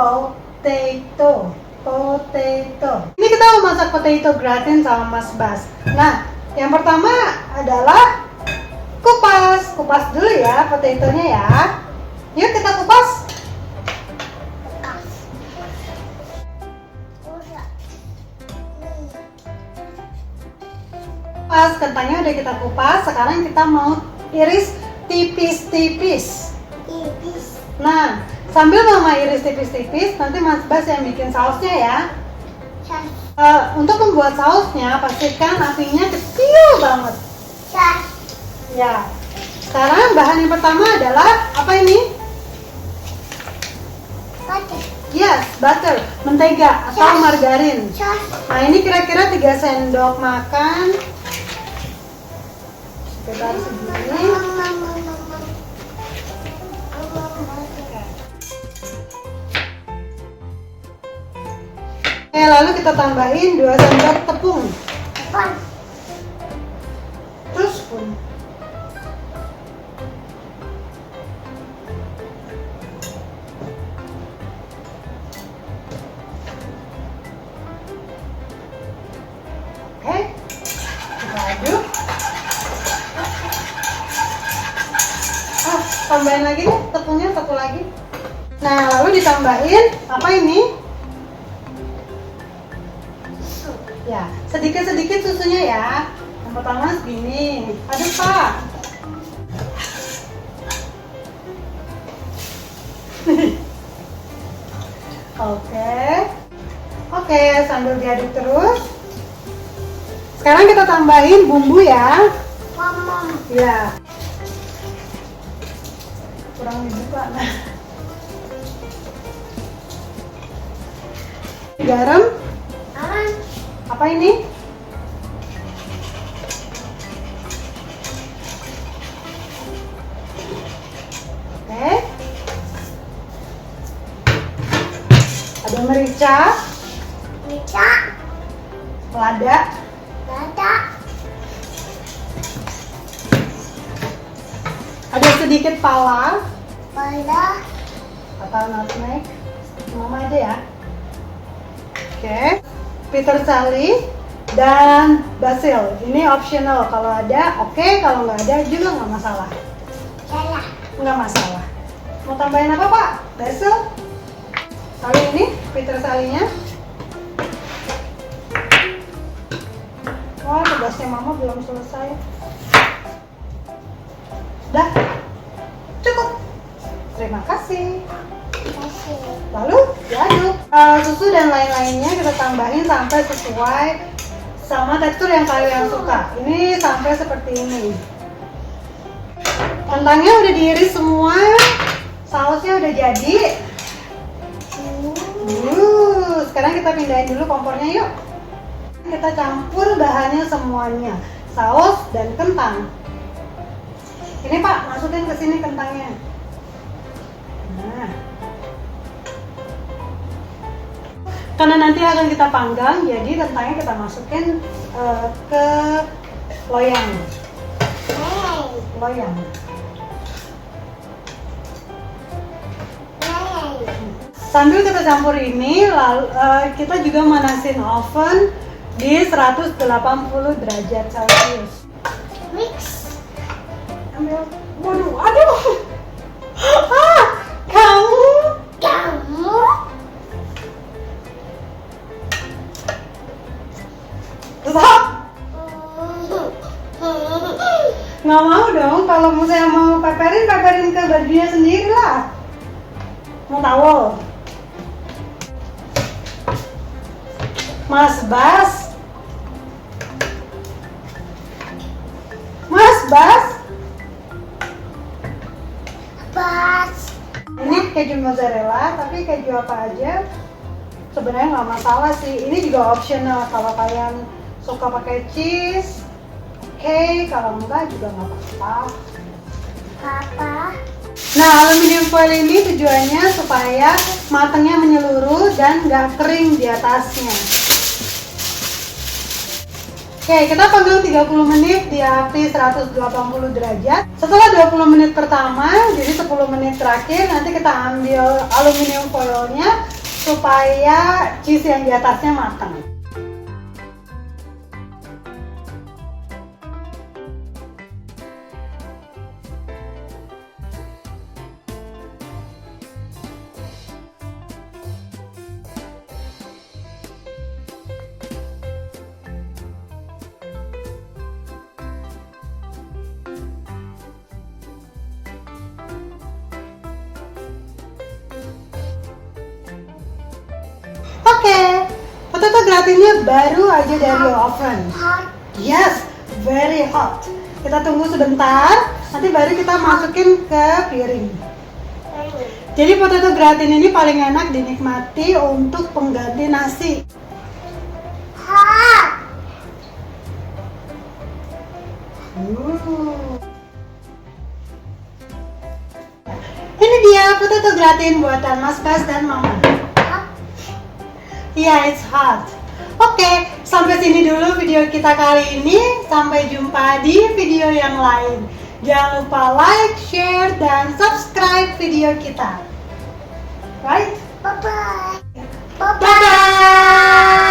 potato. Ini kita mau masak potato gratin sama Mas Bas. Nah, yang pertama adalah kupas dulu ya potatonya ya. Yuk kita kupas. Kentangnya udah kita kupas, sekarang kita mau iris tipis-tipis. Nah, sambil mama iris tipis-tipis, nanti Mas Bas yang bikin sausnya ya. Untuk membuat sausnya, pastikan apinya kecil banget. Ya. Sekarang bahan yang pertama adalah apa ini? Butter. Yes, butter, mentega atau margarin. Nah, ini kira-kira 3 sendok makan. Sekitar segini. Lalu kita tambahin 2 sendok tepung. Terus pun. Oke, kita aduk. Tambahin lagi nih tepungnya satu lagi. Nah, lalu ditambahin apa ini? Ya, sedikit-sedikit susunya ya. Yang pertama segini. Aduk Pak. Oke, sambil diaduk terus. Sekarang kita tambahin bumbu ya. Ya. Kurang dibuka. Nah. Garam. Apa ini? Oke. Ada merica. Lada. Ada sedikit pala. Atau nutmeg. Mama aja ya. Oke. Peter Sally dan basil. Ini optional, kalau ada oke, kalau nggak ada juga nggak masalah. Nggak masalah. Mau tambahin apa Pak? Basil? Kali ini Peter Sally-nya. Wah, tugasnya Mama belum selesai. Dah, cukup. Terima kasih. Lalu diaduk. Susu dan lain-lainnya kita tambahin sampai sesuai sama tekstur yang kalian suka. Ini sampai seperti ini. Kentangnya udah diiris semua, sausnya udah jadi. Sekarang kita pindahin dulu kompornya yuk. Kita campur bahannya semuanya, saus dan kentang. Ini Pak, masukin ke sini kentangnya. Nah. Karena nanti akan kita panggang, jadi kentangnya kita masukin ke loyang. Sambil kita campur ini, lalu kita juga manasin oven di 180 derajat Celcius. Mix. Ambil. Waduh, aduh. Kamu. Stop. Nggak mau dong, kalau saya mau peperin ke bajunya sendiri lah. Mau towel. Mas Bas. Ini keju mozzarella, tapi keju apa aja sebenarnya nggak masalah sih. Ini juga optional kalau kalian suka pakai cheese. Oke, kalau enggak juga nggak apa-apa. Nah, aluminium foil ini tujuannya supaya matangnya menyeluruh dan nggak kering di atasnya. Oke, kita panggang 30 menit di api 180 derajat. Setelah 20 menit pertama, jadi 10 menit terakhir, nanti kita ambil aluminium foilnya supaya cheese yang di atasnya matang. Oke, potato gratinnya baru aja dari oven. Yes, very hot. Kita tunggu sebentar, nanti baru kita masukin ke piring. Jadi potato gratin ini paling enak dinikmati untuk pengganti nasi. Ini dia potato gratin buatan Mas Bas dan Mama. Yeah, it's hot. Oke, sampai sini dulu video kita kali ini. Sampai jumpa di video yang lain. Jangan lupa like, share, dan subscribe video kita. Right? Bye-bye. Bye-bye.